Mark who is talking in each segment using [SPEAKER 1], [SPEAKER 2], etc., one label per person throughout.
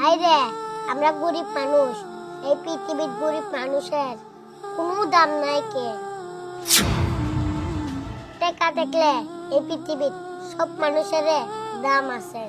[SPEAKER 1] ভাই রে, আমরা গরিব মানুষ। এই পৃথিবীর গরিব মানুষের কোনো দাম নাই কে। টাকা দেখলে এই পৃথিবীর সব মানুষের দাম আছে।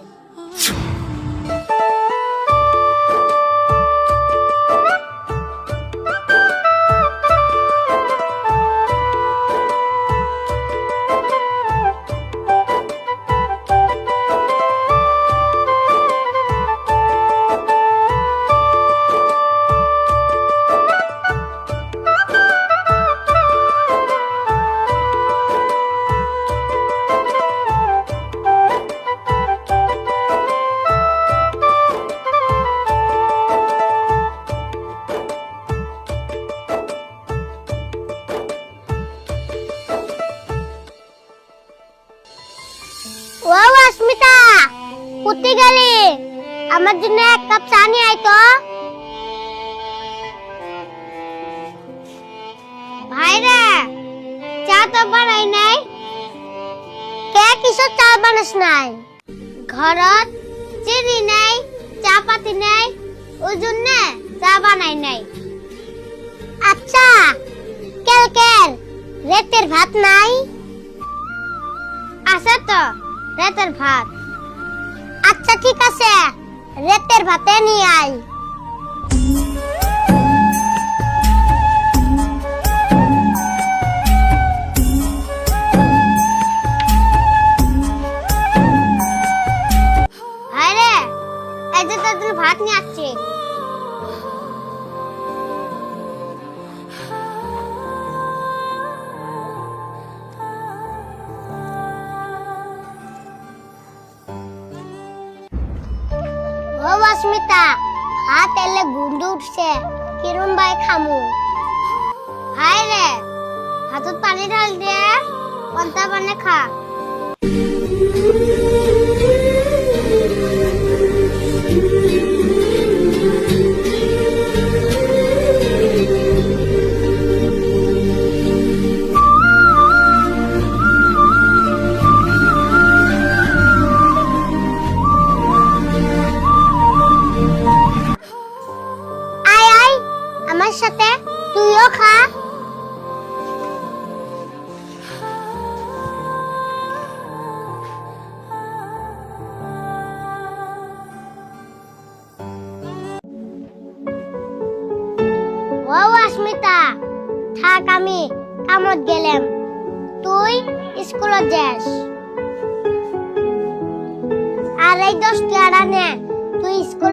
[SPEAKER 1] ও অস্মিতা, কোথায় গেলি? আমার জন্য এক কাপ চা নিয়ে আয় তো। ভাই রে, চা তো বানাই নাই। কে কিসব চা বানাস নাই? ঘরত চিনি নাই, চা পাতি নাই, ওই জন্য চা বানাই নাই। আচ্ছা, কেল রেতের ভাত নাই? আছে তো রেতের ভাত। আচ্ছা ঠিক আছে, রেতের ভাতে নিয়ে আয়। আরে এই যে তোর জন্য ভাত নিয়ে আসছি। ও অস্মিতা, হাত এলে গুন্ডু উঠছে, কিরম ভাই খামু? হাই রে, হাতত পানি ঢাল দিয়ে পন্তা বানে খা। আমার সাথে তুইও খা। ও অস্মিতা, থাক আমি কামত গেলাম, তুই স্কুলে যাস। আর এই 10 টাকা নে, তুই স্কুল